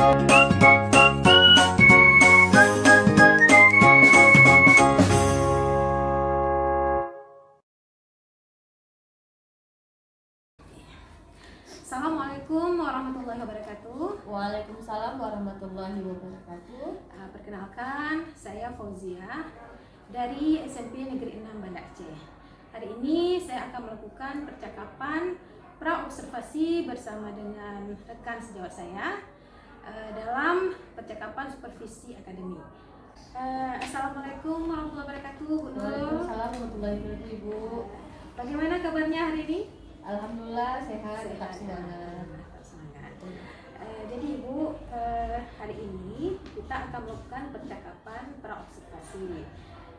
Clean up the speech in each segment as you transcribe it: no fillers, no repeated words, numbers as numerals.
Assalamualaikum warahmatullahi wabarakatuh. Waalaikumsalam warahmatullahi wabarakatuh. Perkenalkan, saya Fauzia dari SMP Negeri 6 Banda Aceh. Hari ini saya akan melakukan percakapan pra-observasi bersama dengan rekan sejawat saya dalam percakapan supervisi akademik. Assalamualaikum warahmatullahi wabarakatuh, Bu Nurul. Waalaikumsalam warahmatullahi wabarakatuh, Ibu. Bagaimana kabarnya hari ini? Alhamdulillah sehat, tetap semangat. Jadi Ibu, hari ini kita akan melakukan percakapan pra-observasi.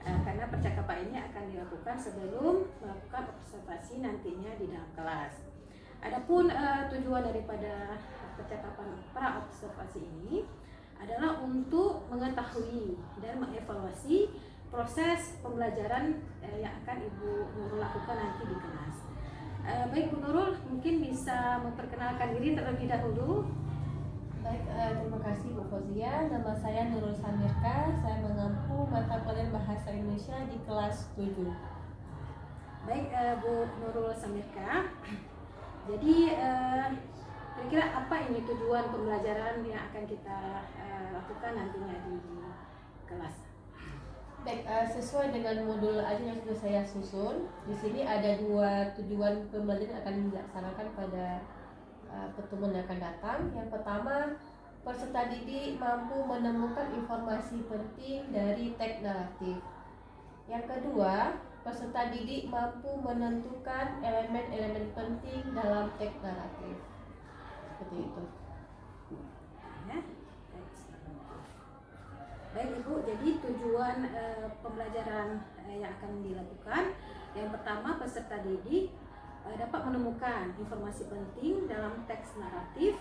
Karena percakapan ini akan dilakukan sebelum melakukan observasi nantinya di dalam kelas. Adapun tujuan daripada percakapan pra-observasi ini adalah untuk mengetahui dan mengevaluasi proses pembelajaran yang akan Ibu Nurul lakukan nanti di kelas. Baik Bu Nurul, mungkin bisa memperkenalkan diri terlebih dahulu. Baik, terima kasih Bu Fauzia. Nama saya Nurul Samirka. Saya mengampu mata pelajaran Bahasa Indonesia di kelas 7. Baik, Bu Nurul Samirka. Jadi kira-kira apa ini tujuan pembelajaran yang akan kita lakukan nantinya di kelas? Baik, sesuai dengan modul aja yang sudah saya susun, di sini ada 2 tujuan pembelajaran yang akan dilaksanakan pada pertemuan yang akan datang. Yang pertama, peserta didik mampu menemukan informasi penting dari teks naratif. Yang kedua, peserta didik mampu menentukan elemen-elemen penting dalam teks naratif. Seperti itu. Ya. Baik Ibu, jadi tujuan pembelajaran yang akan dilakukan, yang pertama peserta didik dapat menemukan informasi penting dalam teks naratif,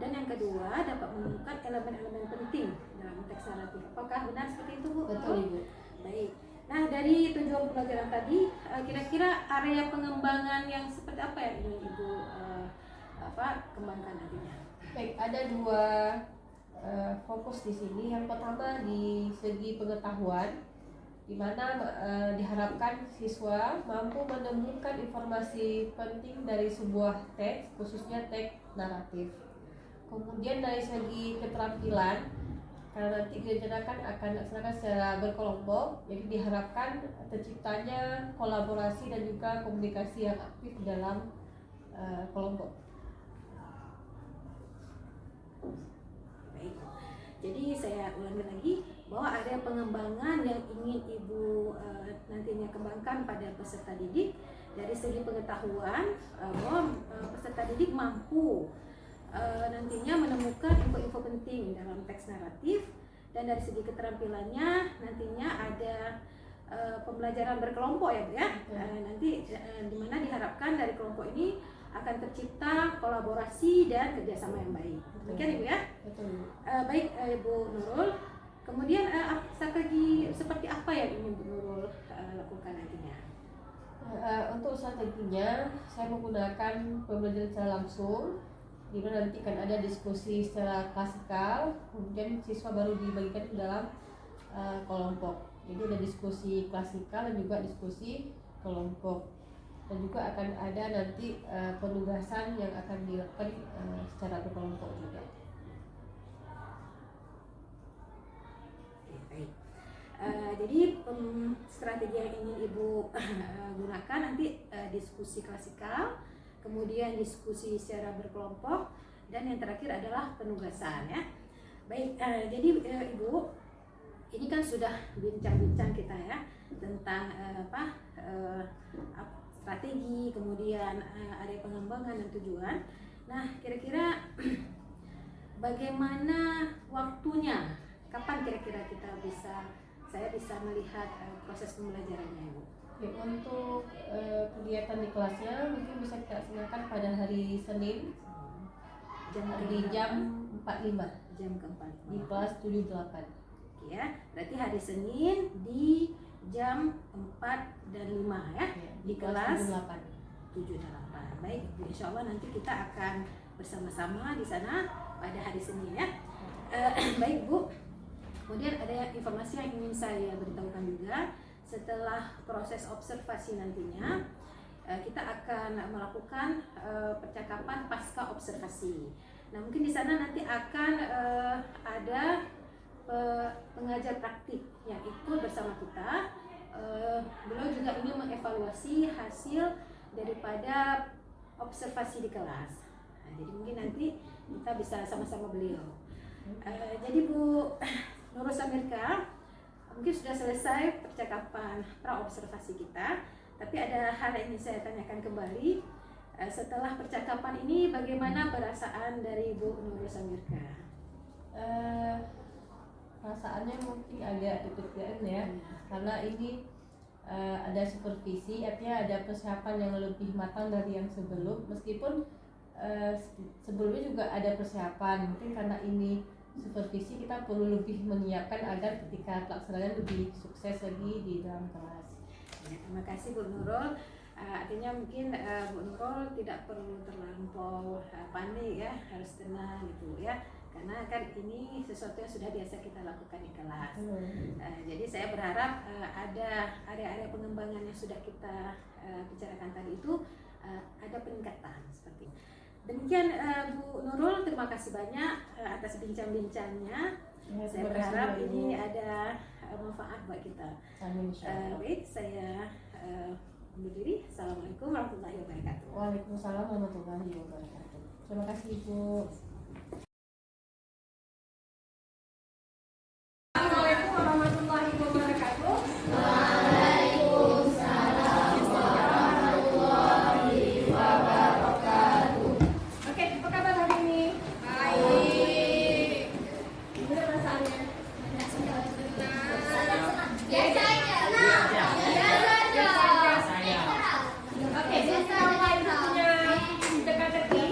dan yang kedua dapat menemukan elemen-elemen penting dalam teks naratif. Apakah benar seperti itu Bu? Betul Ibu. Baik. Nah, dari tujuan pembelajaran tadi, kira-kira area pengembangan yang seperti apa yang ingin Ibu kembangkan nantinya? Baik, ada 2 fokus di sini. Yang pertama di segi pengetahuan, di mana diharapkan siswa mampu menemukan informasi penting dari sebuah teks, khususnya teks naratif. Kemudian dari segi keterampilan, karena nanti direncanakan akan dilaksanakan secara berkelompok, jadi diharapkan terciptanya kolaborasi dan juga komunikasi yang aktif dalam kelompok. Baik. Jadi saya ulangi lagi bahwa ada pengembangan yang ingin Ibu nantinya kembangkan pada peserta didik dari segi pengetahuan, bahwa peserta didik mampu nantinya menemukan info-info penting dalam teks naratif, dan dari segi keterampilannya nantinya ada pembelajaran berkelompok ya Bu ya. Nanti dimana diharapkan dari kelompok ini akan tercipta kolaborasi dan kerjasama yang baik. Demikian Ibu ya. Betul. Baik Ibu Nurul. Kemudian strategi seperti apa yang ingin Bu Nurul lakukan nantinya? Untuk strateginya, saya menggunakan pembelajaran secara langsung, di mana nanti kan ada diskusi secara klasikal, kemudian siswa baru dibagikan ke dalam kelompok. Jadi ada diskusi klasikal dan juga diskusi kelompok, dan juga akan ada nanti penugasan yang akan dilakukan secara berkelompok juga. Baik. Jadi strategi yang ingin Ibu gunakan nanti diskusi klasikal, kemudian diskusi secara berkelompok, dan yang terakhir adalah penugasan ya. Baik, jadi Ibu, ini kan sudah bincang-bincang kita ya tentang strategi, kemudian area pengembangan dan tujuan. Nah, kira-kira bagaimana waktunya? Kapan kira-kira saya bisa melihat proses pembelajarannya, Ibu? Untuk kegiatan di kelasnya mungkin bisa kita laksanakan pada hari Senin di jam 45 jam ke-4 di kelas 78. Ya, berarti hari Senin di jam 4 dan 5 ya, di kelas 7-8. Baik, insya Allah nanti kita akan bersama-sama di sana pada hari Senin ya. Baik Bu, kemudian ada informasi yang ingin saya beritahukan juga. Setelah proses observasi nantinya, kita akan melakukan percakapan pasca observasi. Nah, mungkin di sana nanti akan ada pengajar praktik yang ikut bersama kita. Beliau juga ingin mengevaluasi hasil daripada observasi di kelas. Nah, jadi mungkin nanti kita bisa sama-sama beliau. Jadi Bu Nurul Samirka, mungkin sudah selesai percakapan pra-observasi kita, tapi ada hal yang ingin saya tanyakan kembali. Setelah percakapan ini, bagaimana perasaan dari Bu Nurul Samirka? Perasaannya mungkin agak deg-degan ya, karena ini ada supervisi, artinya ada persiapan yang lebih matang dari yang sebelum. Meskipun sebelumnya juga ada persiapan, mungkin karena ini supervisi kita perlu lebih menyiapkan agar ketika pelaksanaan lebih sukses lagi di dalam kelas. Ya, terima kasih Bu Nurul. Artinya mungkin Bu Nurul tidak perlu terlampau panik ya, harus tenang gitu ya, karena kan ini sesuatu yang sudah biasa kita lakukan di kelas. Jadi saya berharap ada area-area pengembangan yang sudah kita bicarakan tadi itu ada peningkatan seperti itu. Demikian Bu Nurul, terima kasih banyak atas bincang-bincangnya. Ya, saya berharap ini ada manfaat buat kita. Amin. Baik, saya undur diri. Assalamualaikum warahmatullahi wabarakatuh. Waalaikumsalam warahmatullahi wabarakatuh. Terima kasih Ibu. Assalamualaikum warahmatullahi wabarakatuh. Oke, apa kabar hari ini? Baik. Gimana perasaannya? Oke, kita mulai satunya teka-teki,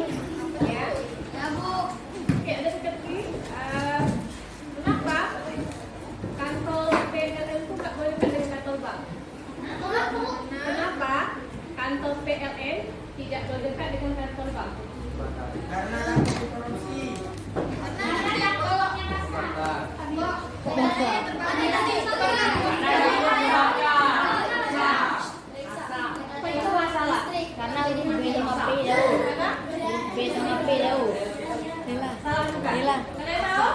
ya. Oke, ada teka-teki. Kenapa kantong PLN itu nggak boleh dengan kantong bank? Kenapa kantong PLN tidak boleh dekat dengan kantong bank? Karena korupsi. Apa itu masalah? Karena B sama P jauh. B sama P jauh. Salah juga. Lila. Kalian tahu?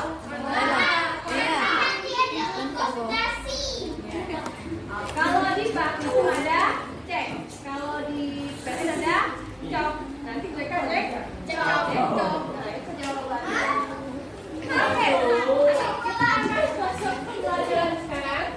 Kalau di bank itu ada cek, kalau di PLN ada cok. Nanti mereka cek, cok. Nah, itu jawabannya. Oke, kita akan masuk pembelajaran sekarang.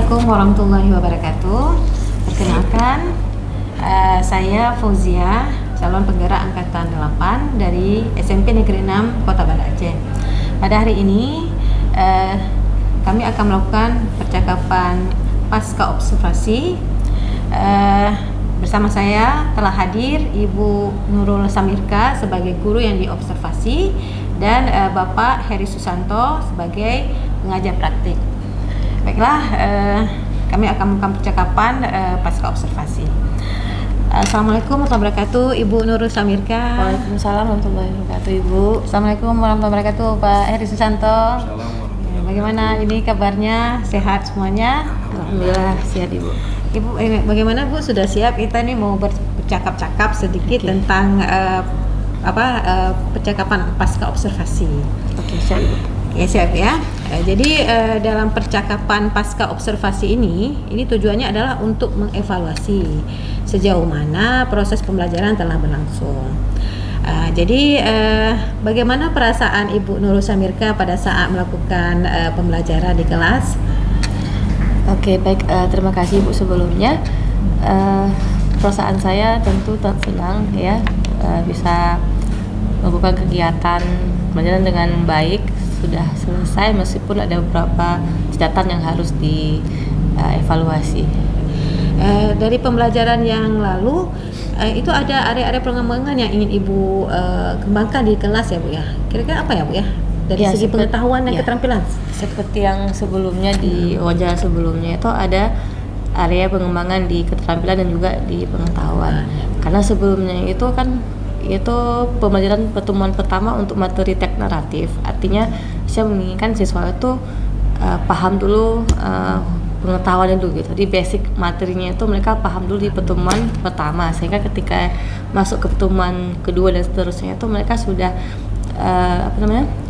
Assalamualaikum warahmatullahi wabarakatuh. Perkenalkan, saya Fauzia, calon penggerak angkatan 8 dari SMP Negeri 6 Kota Banda Aceh. Pada hari ini kami akan melakukan percakapan pasca observasi. Bersama saya telah hadir Ibu Nurul Samirka sebagai guru yang diobservasi dan Bapak Heri Susanto sebagai pengajar praktik. Baiklah, kami akan melakukan percakapan pasca observasi. Assalamualaikum warahmatullahi wabarakatuh, Ibu Nurul Samirka. Waalaikumsalam warahmatullahi wabarakatuh, Ibu. Assalamualaikum warahmatullahi wabarakatuh, Pak Heri Susanto. Bagaimana ini kabarnya? Sehat semuanya? Alhamdulillah sehat, Ibu. Ibu, bagaimana Bu? Sudah siap? Kita nih mau bercakap-cakap sedikit tentang percakapan pasca observasi. Oke, siap, Ibu. Ya, siap ya. Jadi dalam percakapan pasca observasi ini tujuannya adalah untuk mengevaluasi sejauh mana proses pembelajaran telah berlangsung. Jadi bagaimana perasaan Ibu Nurul Samirka pada saat melakukan pembelajaran di kelas? Oke, baik. Terima kasih, Ibu, sebelumnya. Perasaan saya tentu senang ya, bisa melakukan kegiatan pembelajaran dengan baik. Sudah selesai meskipun ada beberapa catatan yang harus dievaluasi. Dari pembelajaran yang lalu itu ada area-area pengembangan yang ingin Ibu kembangkan di kelas ya Bu ya. Kira-kira apa ya Bu ya? Dari Ya, segi pengetahuan dan keterampilan. Seperti yang sebelumnya di wawancara sebelumnya itu ada area pengembangan di keterampilan dan juga di pengetahuan. Karena sebelumnya itu kan pembelajaran pertemuan pertama untuk materi teks naratif. Artinya saya menginginkan siswa itu paham dulu pengetahuan dulu gitu. Di basic materinya itu mereka paham dulu di pertemuan pertama, sehingga ketika masuk ke pertemuan kedua dan seterusnya itu mereka sudah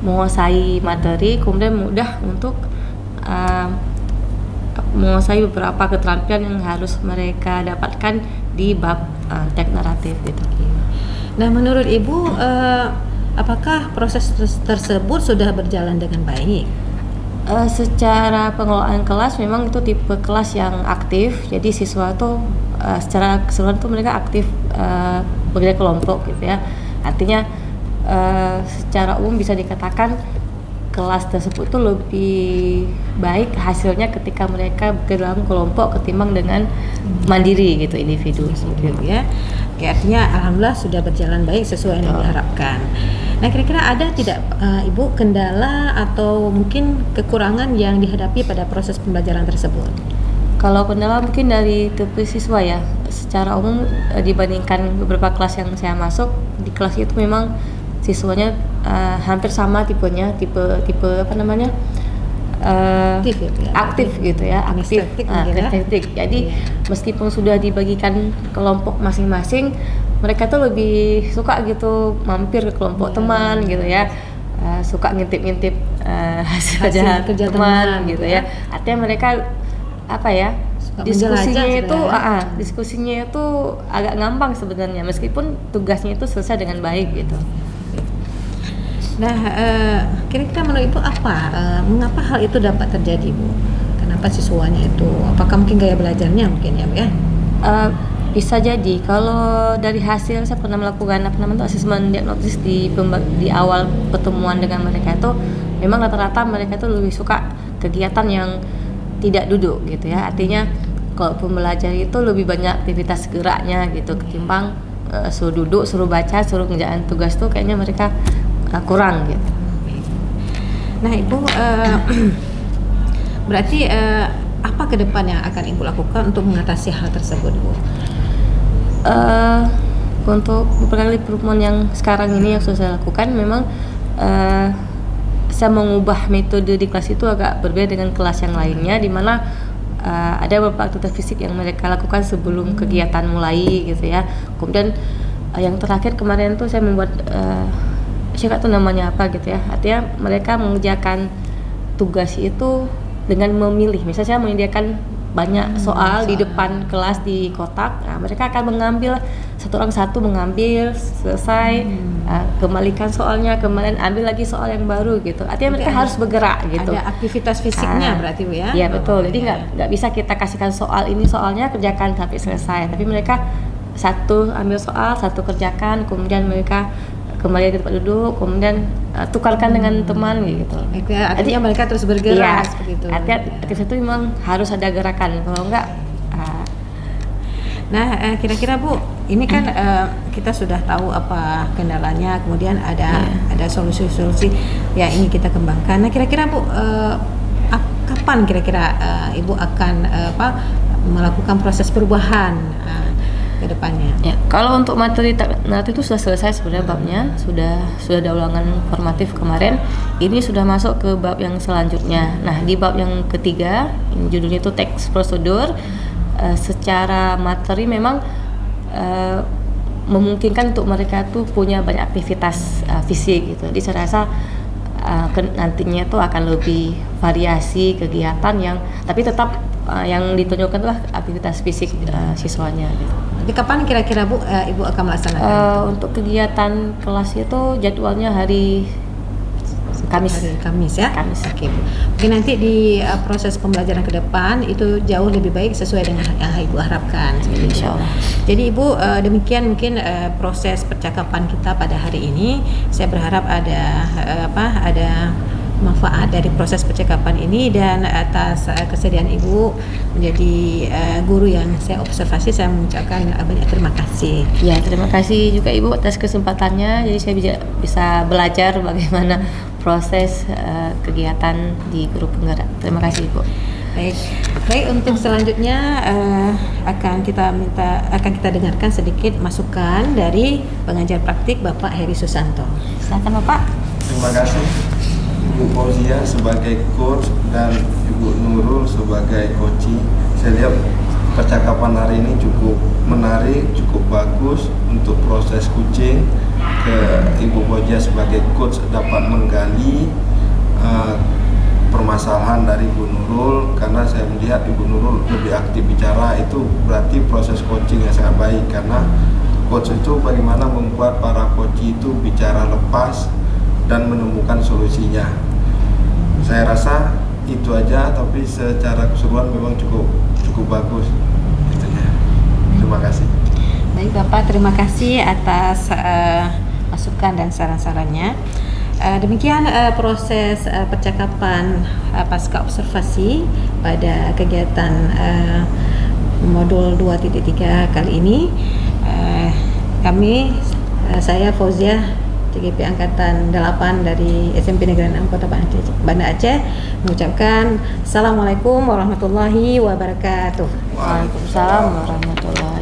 menguasai materi, kemudian mudah untuk menguasai beberapa keterampilan yang harus mereka dapatkan di bab teks naratif gitu. Nah, menurut Ibu, apakah proses tersebut sudah berjalan dengan baik? Secara pengelolaan kelas memang itu tipe kelas yang aktif, jadi siswa tuh secara keseluruhan tuh mereka aktif bekerja kelompok gitu ya. Artinya secara umum bisa dikatakan kelas tersebut tuh lebih baik hasilnya ketika mereka bekerja dalam kelompok ketimbang dengan mandiri gitu, individu Gitu ya. Oke, artinya alhamdulillah sudah berjalan baik sesuai yang diharapkan. Nah, kira-kira ada tidak Ibu kendala atau mungkin kekurangan yang dihadapi pada proses pembelajaran tersebut? Kalau kendala mungkin dari tipe siswa ya. Secara umum dibandingkan beberapa kelas yang saya masuk, di kelas itu memang siswanya hampir sama tipenya, tipe aktif gitu ya, aktif. Jadi meskipun sudah dibagikan kelompok masing-masing, mereka tuh lebih suka gitu mampir ke kelompok teman gitu ya, suka ngintip-ngintip hasil kerja teman gitu ya. Artinya mereka diskusinya itu agak gampang sebenarnya, meskipun tugasnya itu selesai dengan baik gitu. Nah, kira-kira menurut Ibu mengapa hal itu dapat terjadi Bu? Kenapa siswanya itu? Apakah mungkin gaya belajarnya mungkin ya Bu ya? Bisa jadi. Kalau dari hasil saya pernah melakukan asesmen diagnosis di awal pertemuan dengan mereka itu, memang rata-rata mereka itu lebih suka kegiatan yang tidak duduk gitu ya. Artinya kalau pembelajar itu lebih banyak aktivitas geraknya gitu ketimbang suruh duduk, suruh baca, suruh ngerjain tugas tuh kayaknya mereka kurang gitu. Nah, Ibu berarti apa ke depan yang akan Ibu lakukan untuk mengatasi hal tersebut, Bu? Untuk beberapa kali pertemuan yang sekarang ini yang sudah saya lakukan, memang saya mengubah metode di kelas itu agak berbeda dengan kelas yang lainnya, di mana ada beberapa aktivitas fisik yang mereka lakukan sebelum kegiatan mulai gitu ya. Kemudian yang terakhir kemarin tuh saya membuat saya nggak tahu namanya apa gitu ya. Artinya mereka mengerjakan tugas itu dengan memilih. Misalnya saya menyediakan banyak soal di depan kelas di kotak. Nah, mereka akan mengambil satu orang satu mengambil selesai, kembalikan soalnya, kemudian ambil lagi soal yang baru gitu. Artinya mereka harus bergerak gitu. Ada aktivitas fisiknya berarti Bu ya? Iya betul. Jadi nggak bisa kita kasihkan soal ini soalnya kerjakan sampai selesai. Tapi mereka satu ambil soal, satu kerjakan, kemudian mereka kembali ke tempat duduk, kemudian tukarkan dengan teman gitu. Artinya mereka terus bergerak seperti itu. Artinya aktivitas itu memang harus ada gerakan. Kalau enggak Nah, kira-kira Bu, ini kan kita sudah tahu apa kendalanya, kemudian ada solusi-solusi yang ingin kita kembangkan. Nah, kira-kira Bu, kapan kira-kira Ibu akan melakukan proses perubahan ke depannya? Ya, kalau untuk materi itu sudah selesai sebenarnya babnya, sudah ada ulangan formatif kemarin. Ini sudah masuk ke bab yang selanjutnya. Nah, di bab yang ketiga, judulnya itu teks prosedur. Secara materi memang memungkinkan untuk mereka tuh punya banyak aktivitas fisik gitu. Jadi saya rasa nantinya tuh akan lebih variasi kegiatan yang tapi tetap yang ditunjukkan tuh aktivitas fisik siswanya gitu. Jadi kapan kira-kira Bu Ibu akan melaksanakan? Untuk kegiatan kelas itu jadwalnya hari Kamis. Hari Kamis ya. Kamis. Oke Bu. Mungkin nanti di proses pembelajaran ke depan itu jauh lebih baik sesuai dengan yang Ibu harapkan. Insya Allah. Jadi Ibu demikian mungkin proses percakapan kita pada hari ini. Saya berharap ada manfaat dari proses percakapan ini, dan atas kesediaan Ibu menjadi guru yang saya observasi, saya mengucapkan banyak terima kasih. Ya, terima kasih juga Ibu atas kesempatannya. Jadi saya bisa belajar bagaimana proses kegiatan di guru penggerak. Terima kasih Ibu. Baik, untuk selanjutnya akan kita dengarkan sedikit masukan dari pengajar praktik Bapak Heri Susanto. Silakan Bapak. Terima kasih Ibu Fauzia sebagai coach dan Ibu Nurul sebagai coaching. Saya lihat percakapan hari ini cukup menarik, cukup bagus untuk proses coaching. Ibu Fauzia sebagai coach dapat menggali permasalahan dari Ibu Nurul, karena saya melihat Ibu Nurul lebih aktif bicara, itu berarti proses coaching yang sangat baik, karena coach itu bagaimana membuat para coach itu bicara lepas dan menemukan solusinya. Saya rasa itu aja, tapi secara keseluruhan memang cukup bagus itunya. Terima kasih. Baik Bapak, terima kasih atas masukan dan saran-sarannya. Demikian proses percakapan pasca observasi pada kegiatan modul 2.3 kali ini. Saya Fauzia, TGP Angkatan 8 dari SMP Negeri 6 Kota Banda Aceh, mengucapkan Assalamualaikum warahmatullahi wabarakatuh. Waalaikumsalam warahmatullahi